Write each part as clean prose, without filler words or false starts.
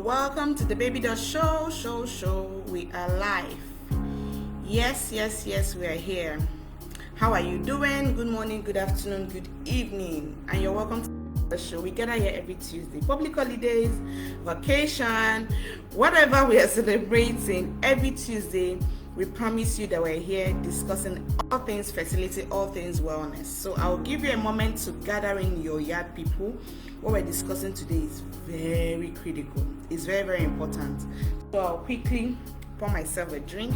welcome to the Baby Doll Show. We are live. Yes, we are here. How are you doing? Good morning, good afternoon, good evening, and you're welcome to the show. We gather here every Tuesday. Public holidays, vacation, whatever we are celebrating, every Tuesday, we promise you that we're here discussing all things fertility, all things wellness. So I'll give you a moment to gather in your yard, people. What we're discussing today is very critical. It's very, very important. So I'll quickly pour myself a drink.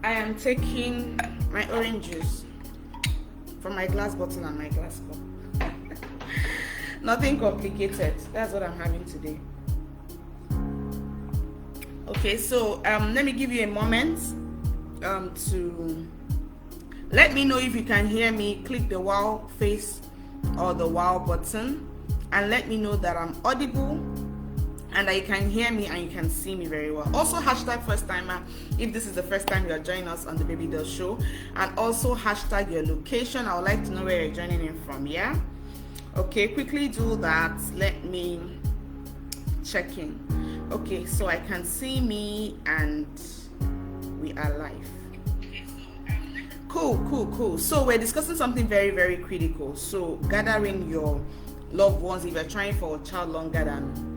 I am taking my orange juice from my glass bottle and my glass cup. Nothing complicated. That's what I'm having today. Okay, so let me give you a moment to let me know if you can hear me. Click the wow face or the wow button and let me know that I'm audible and that you can hear me and you can see me very well. Also hashtag first timer if this is the first time you are joining us on the Baby Doll Show, and also hashtag your location. I would like to know where you're joining in from. Yeah, okay, quickly do that. Let me check in. Okay, so I can see me and we are live. Cool. So we're discussing something very, very critical. So gathering your loved ones if you're trying for a child longer than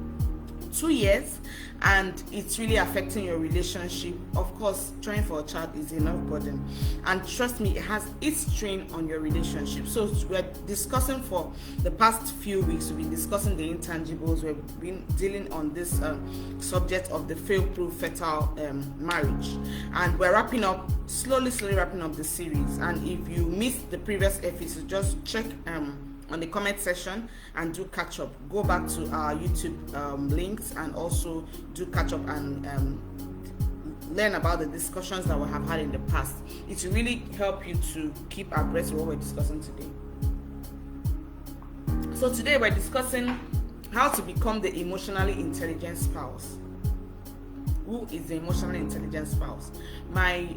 2 years and it's really affecting your relationship. Of course, trying for a child is enough burden, and trust me, it has its strain on your relationship. So we're discussing for the past few weeks, we've been discussing the intangibles. We've been dealing on this subject of the fail-proof fertile marriage, and we're wrapping up slowly wrapping up the series. And if you missed the previous episode, just check on the comment section and do catch up. Go back to our YouTube links and also do catch up and learn about the discussions that we have had in the past. It will really help you to keep abreast of what we're discussing today. So today we're discussing how to become the emotionally intelligent spouse. Who is the emotionally intelligent spouse? My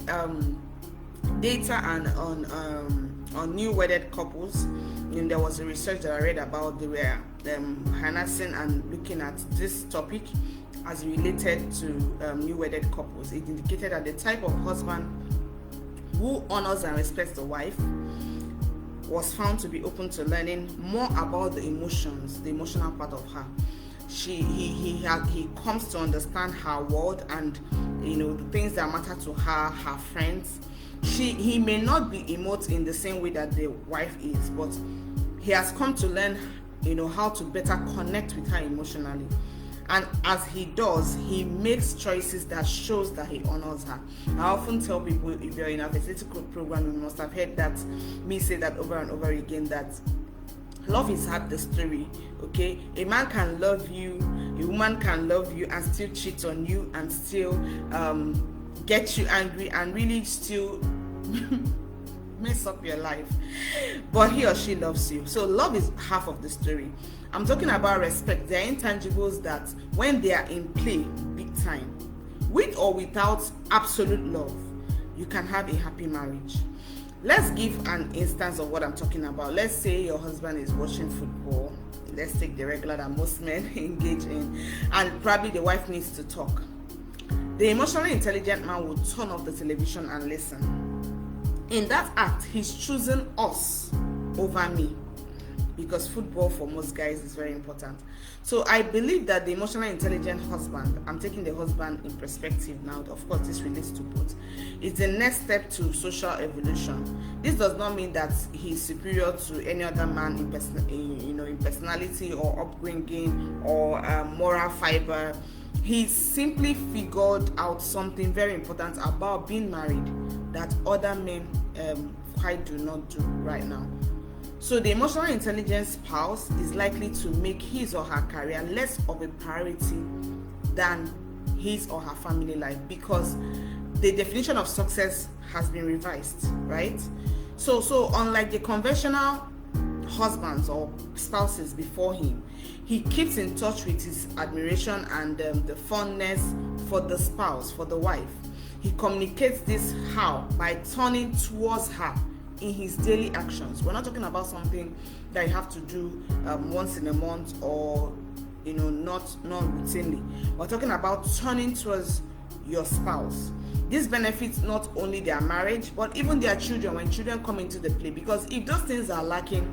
data and on new wedded couples, and there was a research that I read about. They were harnessing and looking at this topic as related to new wedded couples. It indicated that the type of husband who honors and respects the wife was found to be open to learning more about the emotions, the emotional part of her. He comes to understand her world and the things that matter to her, her friends. He may not be emote in the same way that the wife is, but he has come to learn how to better connect with her emotionally. And as he does, he makes choices that shows that he honors her. I often tell people, if you're in a fertility program, you must have heard that me say that over and over again, that love is half the story. Okay, a man can love you, a woman can love you and still cheat on you and still get you angry and really still mess up your life, but he or she loves you. So love is half of the story. I'm talking about respect. There are intangibles that when they are in play big time, with or without absolute love, you can have a happy marriage. Let's give an instance of what I'm talking about. Let's say your husband is watching football. Let's take the regular that most men engage in, and probably the wife needs to talk. The emotionally intelligent man will turn off the television and listen. In that act, he's choosing us over me, because football for most guys is very important. So I believe that the emotionally intelligent husband, I'm taking the husband in perspective now, of course this relates to both, is the next step to social evolution. This does not mean that he's superior to any other man in personality or upbringing or moral fiber. He simply figured out something very important about being married that other men quite do not do right now. So the emotional intelligent spouse is likely to make his or her career less of a priority than his or her family life, because the definition of success has been revised, right? So unlike the conventional husbands or spouses before him, he keeps in touch with his admiration and the fondness for the spouse, for the wife. He communicates this how? By turning towards her in his daily actions. We're not talking about something that you have to do once in a month or not routinely. We're talking about turning towards your spouse. This benefits not only their marriage, but even their children when children come into the play. Because if those things are lacking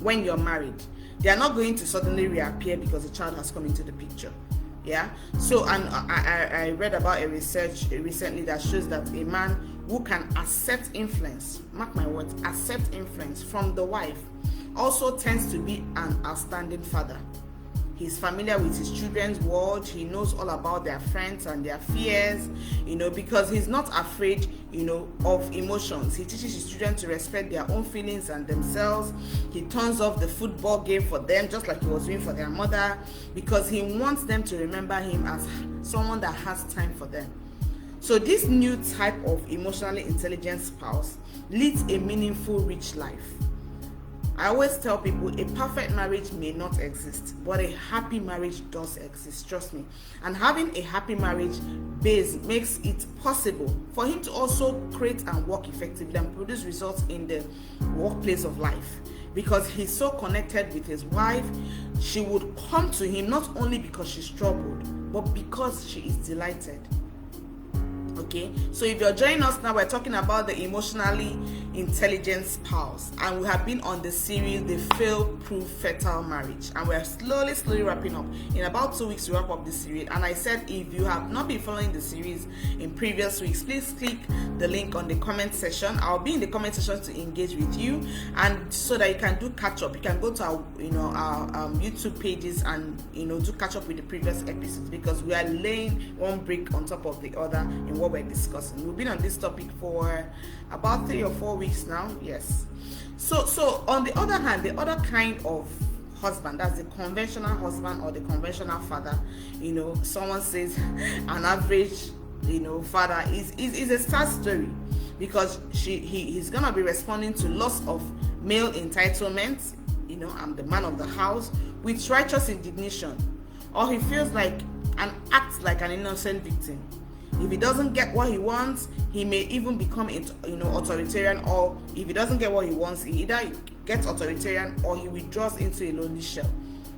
when you're married, they are not going to suddenly reappear because a child has come into the picture. Yeah. So, and I read about a research recently that shows that a man who can accept influence, mark my words, accept influence from the wife, also tends to be an outstanding father. He's familiar with his children's world. He knows all about their friends and their fears, because he's not afraid, of emotions. He teaches his children to respect their own feelings and themselves. He turns off the football game for them, just like he was doing for their mother, because he wants them to remember him as someone that has time for them. So this new type of emotionally intelligent spouse leads a meaningful, rich life. I always tell people a perfect marriage may not exist, but a happy marriage does exist, trust me. And having a happy marriage base makes it possible for him to also create and work effectively and produce results in the workplace of life. Because he's so connected with his wife, she would come to him not only because she's troubled, but because she is delighted. Okay, so if you're joining us now, we're talking about the emotionally intelligent spouse, and we have been on the series The Fail-Proof Fertile Marriage, and we're slowly wrapping up. In about 2 weeks to wrap up this series. And I said, if you have not been following the series in previous weeks, please click the link on the comment section. I'll be in the comment section to engage with you, and so that you can do catch up. You can go to our YouTube pages and do catch up with the previous episodes, because we are laying one brick on top of the other in what we're discussing. We've been on this topic for about 3 or 4 weeks now. Yes. So on the other hand, the other kind of husband, that's the conventional husband or the conventional father, someone says an average father is a sad story, because he's gonna be responding to loss of male entitlement, I'm the man of the house, with righteous indignation, or he feels like and acts like an innocent victim. If he doesn't get what he wants, he may even become authoritarian, or if he doesn't get what he wants, he either gets authoritarian or he withdraws into a lonely shell,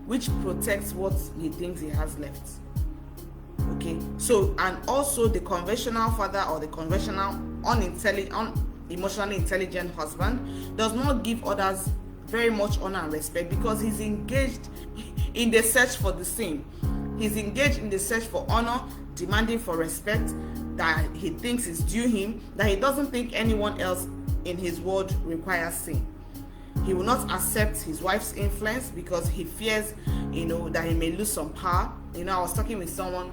which protects what he thinks he has left. Okay, so, and also the conventional father or the conventional emotionally intelligent husband does not give others very much honor and respect, because he's engaged in the search for the same. He's engaged in the search for honor, demanding for respect that he thinks is due him, that he doesn't think anyone else in his world requires same. He will not accept his wife's influence because he fears, that he may lose some power. I was talking with someone,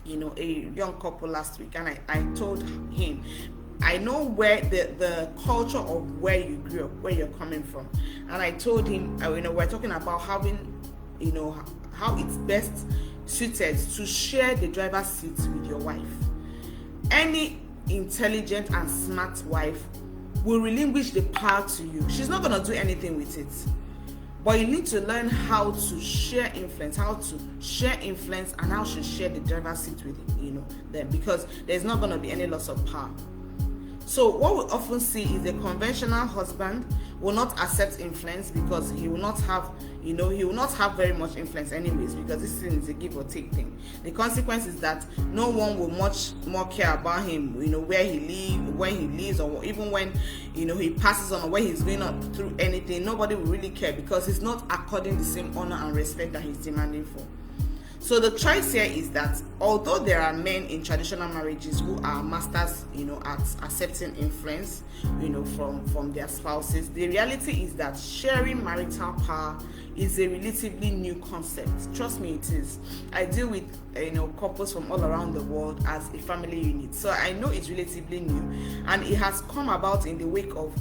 a young couple last week, and I told him, I know where the culture of where you grew up, where you're coming from, and I told him, we're talking about having, how it's best suited to share the driver's seat with your wife. Any intelligent and smart wife will relinquish the power to you. She's not going to do anything with it, but you need to learn how to share influence, and how to share the driver's seat with them, because there's not going to be any loss of power. So what we often see is the conventional husband will not accept influence, because he will not have very much influence anyways, because this thing is a give or take thing. The consequence is that no one will much more care about him, where he lives, or even when, he passes on, or when he's going up through anything. Nobody will really care, because he's not according the same honor and respect that he's demanding for. So the choice here is that although there are men in traditional marriages who are masters, at accepting influence, from their spouses, the reality is that sharing marital power is a relatively new concept. Trust me, it is. I deal with couples from all around the world as a family unit, so I know it's relatively new, and it has come about in the wake of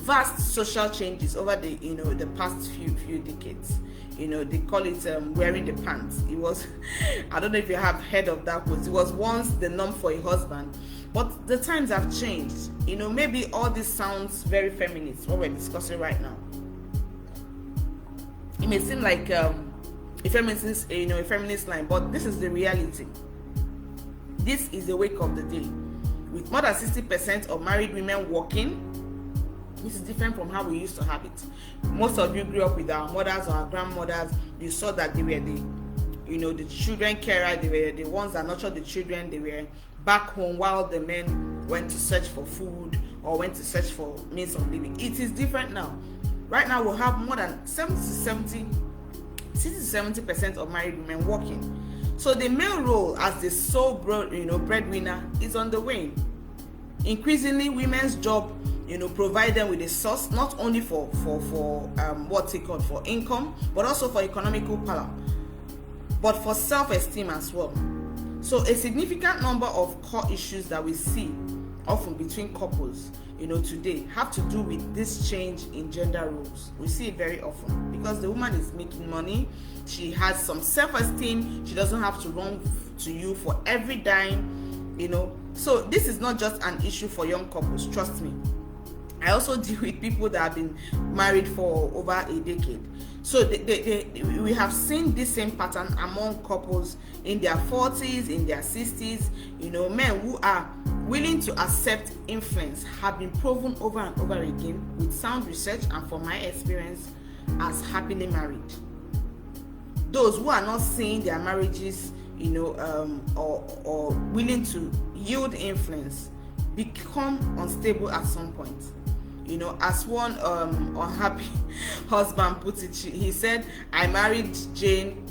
vast social changes over the past few decades. They call it wearing the pants. It was, I don't know if you have heard of that word. It was once the norm for a husband, but the times have changed. Maybe all this sounds very feminist, what we're discussing right now. It may seem like a feminist line, but this is the reality. This is the wake of the day. With more than 60% of married women working, This is different from how we used to have it. Most of you grew up with our mothers or our grandmothers. You saw that they were the children carer. They were the ones that nurtured the children. They were back home while the men went to search for food or went to search for means of living. It is different now. Right now, we'll have more than 60-70% of married women working. So the male role as the sole breadwinner is on the wane. Increasingly, women's job provide them with a source not only for what's it called, for income, but also for economical power, but for self-esteem as well. So a significant number of core issues that we see often between couples today have to do with this change in gender roles. We see it very often because the woman is making money, she has some self-esteem, she doesn't have to run to you for every dime, So this is not just an issue for young couples, trust me. I also deal with people that have been married for over a decade. So we have seen this same pattern among couples in their 40s, in their 60s. Men who are willing to accept influence have been proven over and over again with sound research and from my experience as happily married. Those who are not seeing their marriages, or willing to yield influence become unstable at some point. As one unhappy husband put it, he said, I married Jane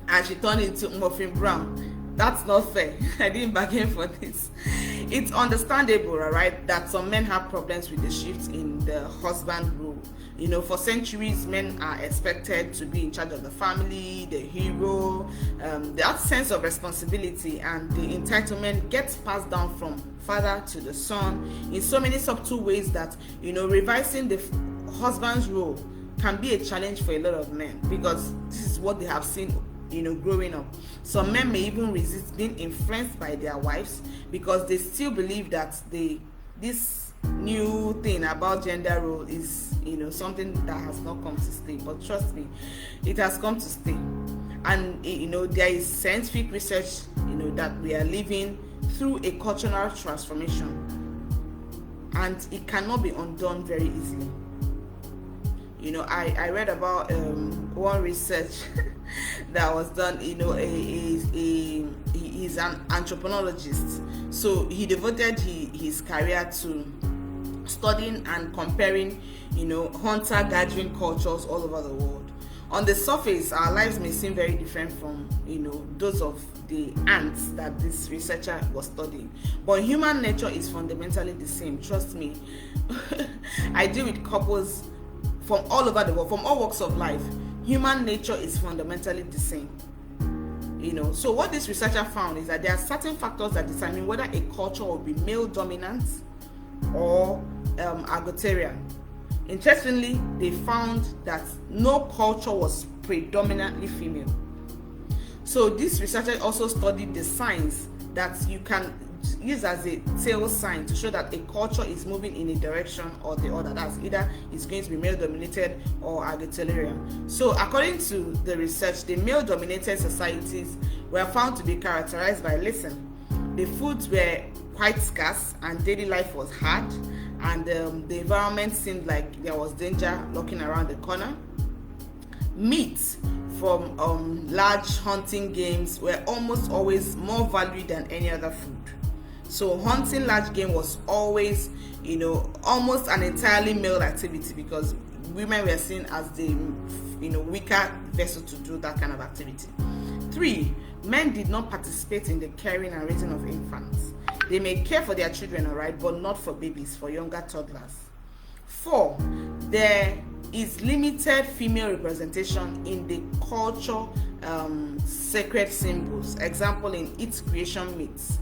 and she turned into Muffin Brown. That's not fair. I didn't bargain for this. It's understandable, right, that some men have problems with the shift in the husband role. For centuries, men are expected to be in charge of the family, the hero. That sense of responsibility and the entitlement gets passed down from father to the son in so many subtle ways that, revising the husband's role can be a challenge for a lot of men because this is what they have seen growing up. Some men may even resist being influenced by their wives because they still believe that this new thing about gender role is something that has not come to stay. But trust me, it has come to stay. And there is scientific research that we are living through a cultural transformation, and it cannot be undone very easily. I read about one research that was done. He's an anthropologist, so he devoted his career to studying and comparing hunter-gathering cultures all over the world. On the surface, our lives may seem very different from those of the ants that this researcher was studying, but human nature is fundamentally the same. Trust me. I deal with couples from all over the world, from all walks of life. Human nature is fundamentally the same. So what this researcher found is that there are certain factors that determine whether a culture will be male dominant or egalitarian. Interestingly, they found that no culture was predominantly female. So this researcher also studied the signs that you can use as a tell sign to show that a culture is moving in a direction or the other. That's either it's going to be male dominated or egalitarian. So according to the research, the male dominated societies were found to be characterized by the foods were quite scarce and daily life was hard, and the environment seemed like there was danger lurking around the corner. Meat from large hunting games were almost always more valued than any other food. So hunting large game was always, almost an entirely male activity because women were seen as the, weaker vessel to do that kind of activity. 3, men did not participate in the caring and raising of infants. They may care for their children, alright, but not for babies, for younger toddlers. 4, there is limited female representation in the culture sacred symbols, example in its creation myths.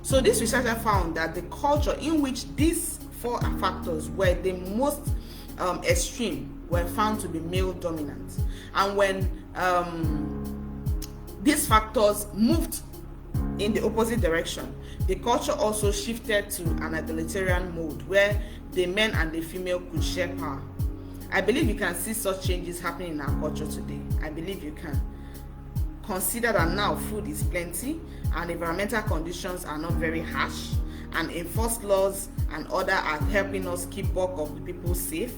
So this researcher found that the culture in which these 4 factors were the most extreme were found to be male dominant, and when these factors moved in the opposite direction, the culture also shifted to an egalitarian mode where the men and the female could share power. I believe you can see such changes happening in our culture today. I believe you can. Consider that now food is plenty and environmental conditions are not very harsh, and enforce laws and order are helping us keep bulk of the people safe,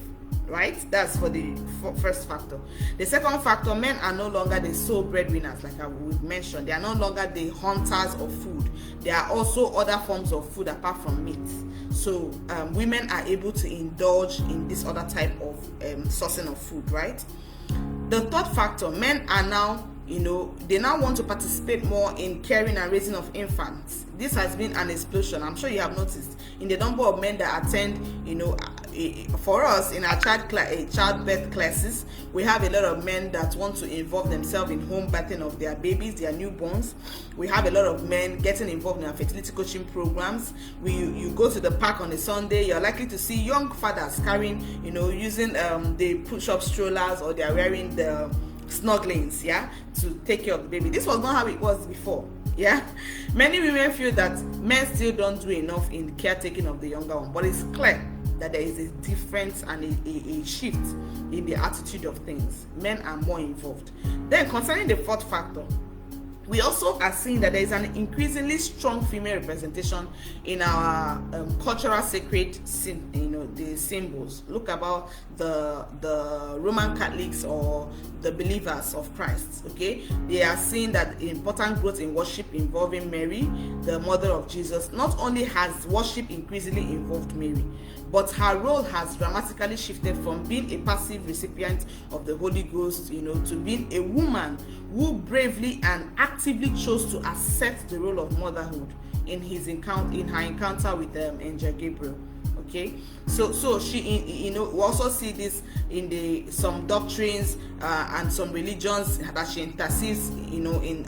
right? That's for the first factor. The second factor, men are no longer the sole breadwinners, like I would mention. They are no longer the hunters of food. There are also other forms of food apart from meat. So women are able to indulge in this other type of sourcing of food, right? The third factor, men are now, they now want to participate more in caring and raising of infants. This has been an explosion. I'm sure you have noticed in the number of men that attend, for us in our childbirth classes, we have a lot of men that want to involve themselves in home birthing of their babies, their newborns. We have a lot of men getting involved in our fertility coaching programs. You go to the park on a Sunday, you're likely to see young fathers carrying, using the push-up strollers, or they're wearing the snugglings, to take care of the baby. This was not how it was before. Many women feel that men still don't do enough in caretaking of the younger one, but it's clear that there is a difference and a shift in the attitude of things. Men are more involved. Then concerning the fourth factor, we also are seeing that there is an increasingly strong female representation in our cultural sacred the symbols. Look about the Roman Catholics or the believers of Christ. Okay, they are seeing that important growth in worship involving Mary, the mother of Jesus. Not only has worship increasingly involved Mary, but her role has dramatically shifted from being a passive recipient of the Holy Ghost, to being a woman who bravely and actively chose to accept the role of motherhood in her encounter with Angel Gabriel. Okay, so she, we also see this in some doctrines and some religions that she intercedes,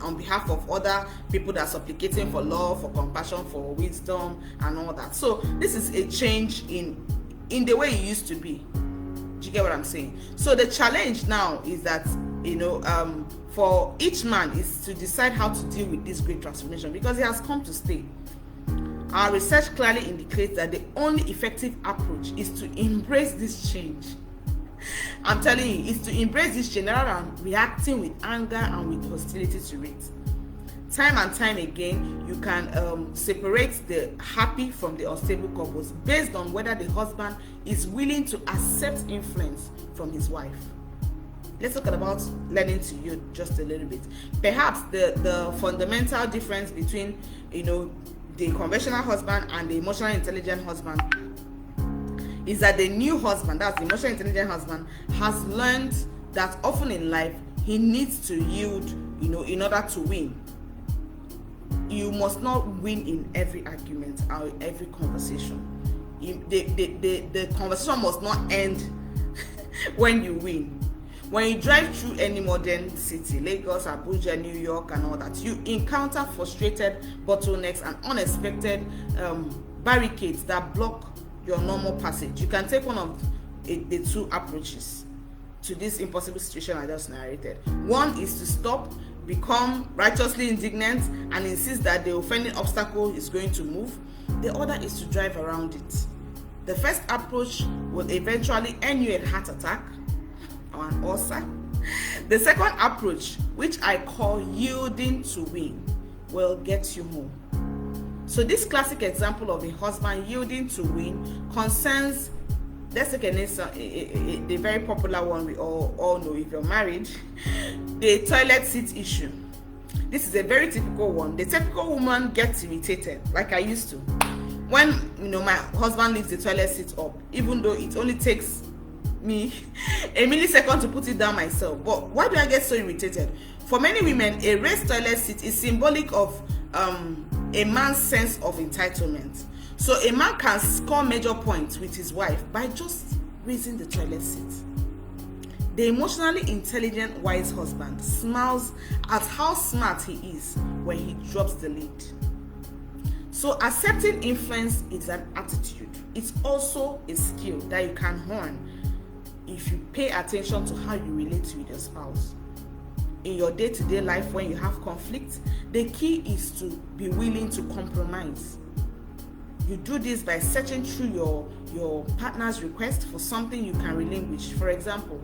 on behalf of other people that are supplicating for love, for compassion, for wisdom, and all that. So this is a change in the way it used to be. Do you get what I'm saying? So the challenge now is that, for each man is to decide how to deal with this great transformation, because it has come to stay. Our research clearly indicates that the only effective approach is to embrace this change. I'm telling you, it's to embrace this change rather than reacting with anger and with hostility to it. Time and time again, you can separate the happy from the unstable couples based on whether the husband is willing to accept influence from his wife. Let's talk about learning to yield just a little bit. Perhaps the fundamental difference between, the conventional husband and the emotionally intelligent husband is that the new husband, that's the emotionally intelligent husband, has learned that often in life he needs to yield, in order to win. You must not win in every argument or every conversation. The conversation must not end when you win. When you drive through any modern city, Lagos, Abuja, New York, and all that, you encounter frustrated bottlenecks and unexpected barricades that block your normal passage. You can take one of the two approaches to this impossible situation I just narrated. One is to stop, become righteously indignant, and insist that the offending obstacle is going to move. The other is to drive around it. The first approach will eventually end you a heart attack or an ulcer. The second approach, which I call yielding to win, will get you home. So this classic example of a husband yielding to win concerns, let's take the very popular one we all know if you're married, the toilet seat issue. This is a very typical one. The typical woman gets irritated, like I used to, when my husband leaves the toilet seat up, even though it only takes me a millisecond to put it down myself. But why do I get so irritated? For many women, a raised toilet seat is symbolic of a man's sense of entitlement. So a man can score major points with his wife by just raising the toilet seat. The emotionally intelligent, wise husband smiles at how smart he is when he drops the lid. So accepting influence is an attitude. It's also a skill that you can hone if you pay attention to how you relate with your spouse. In your day-to-day life, when you have conflict, the key is to be willing to compromise. You do this by searching through your partner's request for something you can relinquish. For example,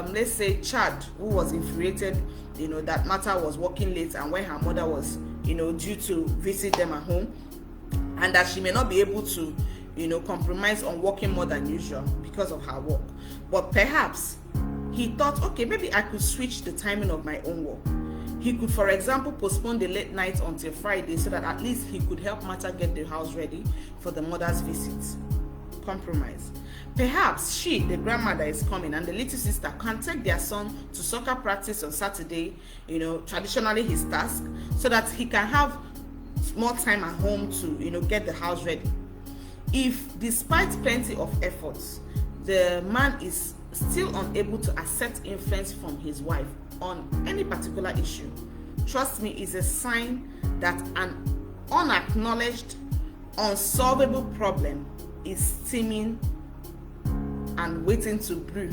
let's say Chad, who was infuriated, that Martha was working late, and when her mother was, due to visit them at home, and that she may not be able to, compromise on working more than usual because of her work. But perhaps he thought, okay, maybe I could switch the timing of my own work. He could, for example, postpone the late night until Friday so that at least he could help Martha get the house ready for the mother's visit. Compromise. Perhaps she, the grandmother, is coming and the little sister can take their son to soccer practice on Saturday, traditionally his task, so that he can have more time at home to, get the house ready. If, despite plenty of efforts, the man is still unable to accept influence from his wife on any particular issue, trust me, is a sign that an unacknowledged, unsolvable problem is steaming and waiting to brew.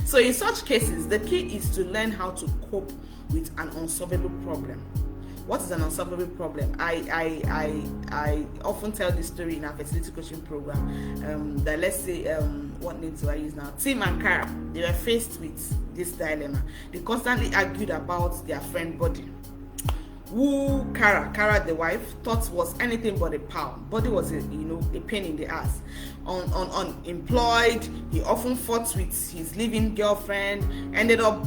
So in such cases, the key is to learn how to cope with an unsolvable problem. What is an unsolvable problem? I often tell this story in our fertility coaching program. That let's say, what name do I use now? Tim and Kara, they were faced with this dilemma. They constantly argued about their friend Buddy, who Kara the wife thought was anything but a pal. Buddy was a pain in the ass. Unemployed, he often fought with his living girlfriend, ended up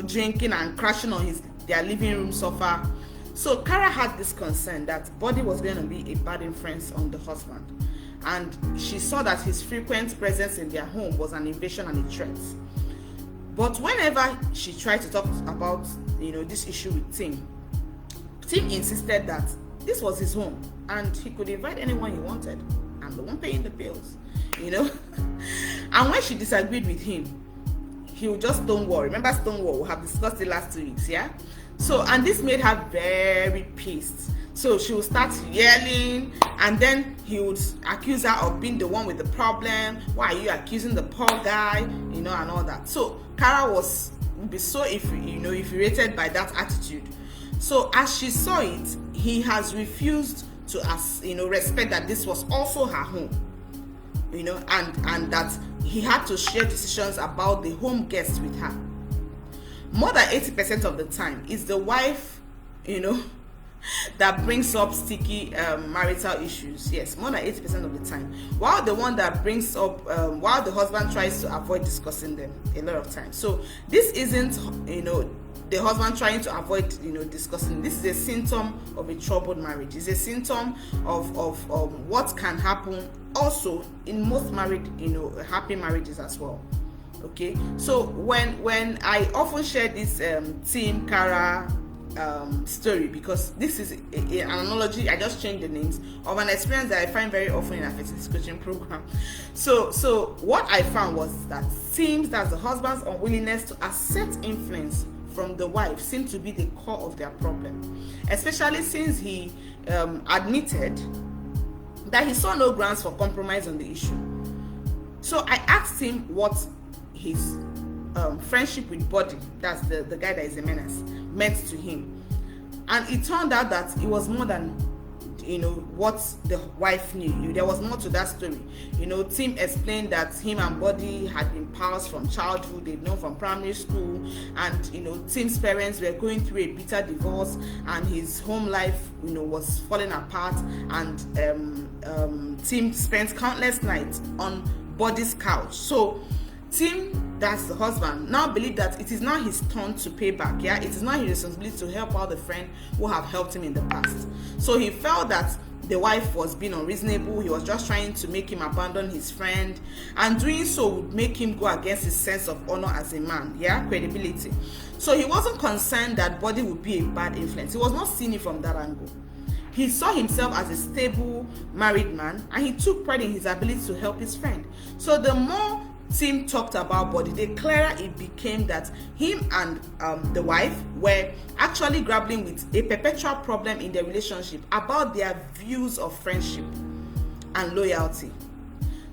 drinking and crashing on their living room sofa. So Kara had this concern that Buddy was going to be a bad influence on the husband, and she saw that his frequent presence in their home was an invasion and a threat. But whenever she tried to talk about this issue with Tim insisted that this was his home and he could invite anyone he wanted. I'm the one paying the bills, And when she disagreed with him, he would just stonewall. Remember stonewall? We have discussed it last 2 weeks, yeah? So, and this made her very pissed. So she would start yelling, and then he would accuse her of being the one with the problem. Why are you accusing the poor guy? And all that. So Kara would be so infuriated by that attitude. So as she saw it, he has refused to respect that this was also her home, and that he had to share decisions about the home guests with her. More than 80% of the time, it's the wife, that brings up sticky marital issues. Yes, more than 80% of the time. While the one that brings up, while the husband tries to avoid discussing them a lot of times. So this isn't, the husband trying to avoid, discussing. This is a symptom of a troubled marriage. It's a symptom of what can happen also in most married, happy marriages as well. Okay, so when I often share this Team Kara story, because this is an analogy, I just changed the names of an experience that I find very often in a fertility coaching program. So what I found was that seems that the husband's unwillingness to accept influence from the wife seemed to be the core of their problem, especially since he admitted that he saw no grounds for compromise on the issue. So I asked him what his friendship with Buddy, that's the guy that is a menace, meant to him, and it turned out that it was more than what the wife knew. There was more to that story. Tim explained that him and Buddy had been pals from childhood. They'd known from primary school, and Tim's parents were going through a bitter divorce, and his home life was falling apart, and Tim spent countless nights on Buddy's couch. So Tim, that's the husband, now believed that it is now his turn to pay back. Yeah, it is now his responsibility to help out the friend who have helped him in the past. So he felt that the wife was being unreasonable. He was just trying to make him abandon his friend, and doing so would make him go against his sense of honor as a man. Yeah, credibility. So he wasn't concerned that Buddy would be a bad influence. He was not seeing it from that angle. He saw himself as a stable married man, and he took pride in his ability to help his friend. So the more Tim talked about Buddy, the clearer it became that him and the wife were actually grappling with a perpetual problem in their relationship about their views of friendship and loyalty.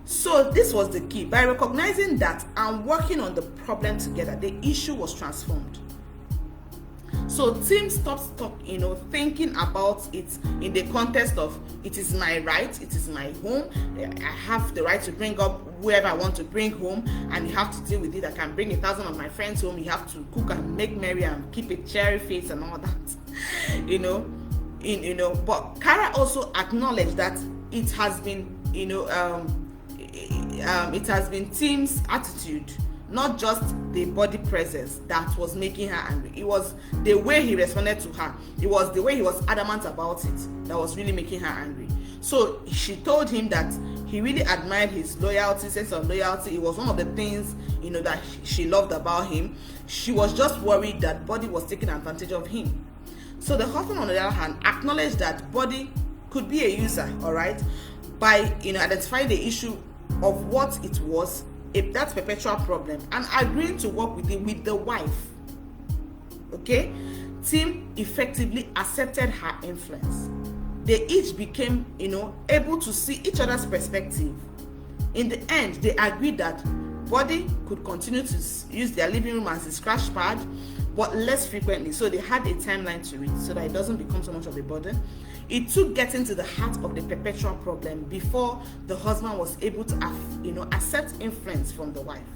So this was the key. By recognizing that and working on the problem together, the issue was transformed. So Tim stopped thinking about it in the context of it is my right, it is my home, I have the right to bring up whoever I want to bring home, and you have to deal with it. I can bring 1,000 of my friends home, you have to cook and make merry and keep a cheery face and all that. But Kara also acknowledged that it has been, it has been Tim's attitude, not just the body presence, that was making her angry. It was the way he responded to her. It was the way he was adamant about it that was really making her angry. So she told him that he really admired his loyalty, sense of loyalty. It was one of the things, that she loved about him. She was just worried that Body was taking advantage of him. So the husband, on the other hand, acknowledged that Body could be a user, all right, by identifying the issue of what it was, if that's perpetual problem, and agreeing to work with it with the wife. Okay, Tim effectively accepted her influence. They each became, able to see each other's perspective. In the end, they agreed that Body could continue to use their living room as a scratch pad, but less frequently. So they had a timeline to it so that it doesn't become so much of a burden. It took getting to the heart of the perpetual problem before the husband was able to, accept influence from the wife.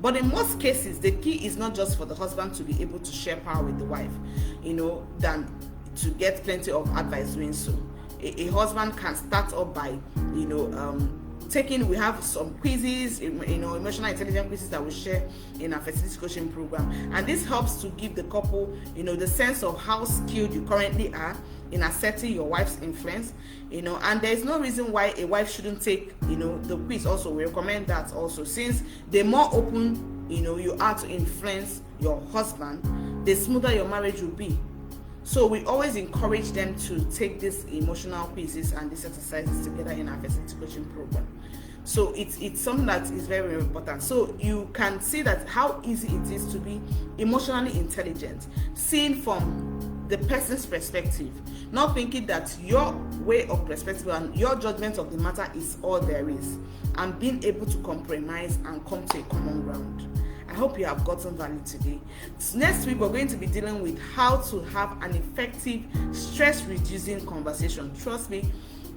But in most cases, the key is not just for the husband to be able to share power with the wife, than to get plenty of advice doing so. A husband can start up by, we have some quizzes, emotional intelligence quizzes that we share in our fertility coaching program, and this helps to give the couple, the sense of how skilled you currently are in asserting your wife's influence, and there is no reason why a wife shouldn't take, the quiz also. We recommend that also, since the more open, you are to influence your husband, the smoother your marriage will be. So we always encourage them to take these emotional quizzes and these exercises together in our fertility coaching program. So it's something that is very, very important. So you can see that how easy it is to be emotionally intelligent, seen from the person's perspective, not thinking that your way of perspective and your judgment of the matter is all there is, and being able to compromise and come to a common ground. I hope you have gotten value today. Next week, we're going to be dealing with how to have an effective stress-reducing conversation. Trust me,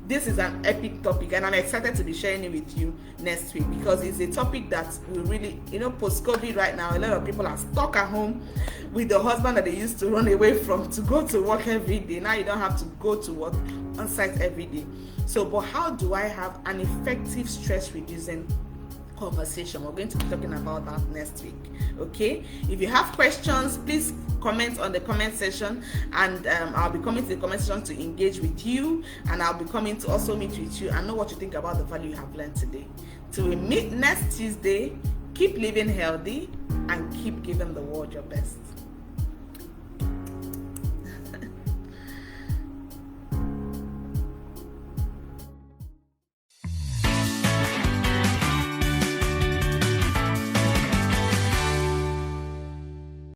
this is an epic topic, and I'm excited to be sharing it with you next week, because it's a topic that will really, post-COVID right now, a lot of people are stuck at home with the husband that they used to run away from to go to work every day. Now you don't have to go to work on site every day. So, but how do I have an effective stress-reducing conversation? We're going to be talking about that next week. Okay, if you have questions, please comment on the comment section, and I'll be coming to the comment section to engage with you, and I'll be coming to also meet with you and know what you think about the value you have learned today. Till we meet next Tuesday, keep living healthy and keep giving the world your best.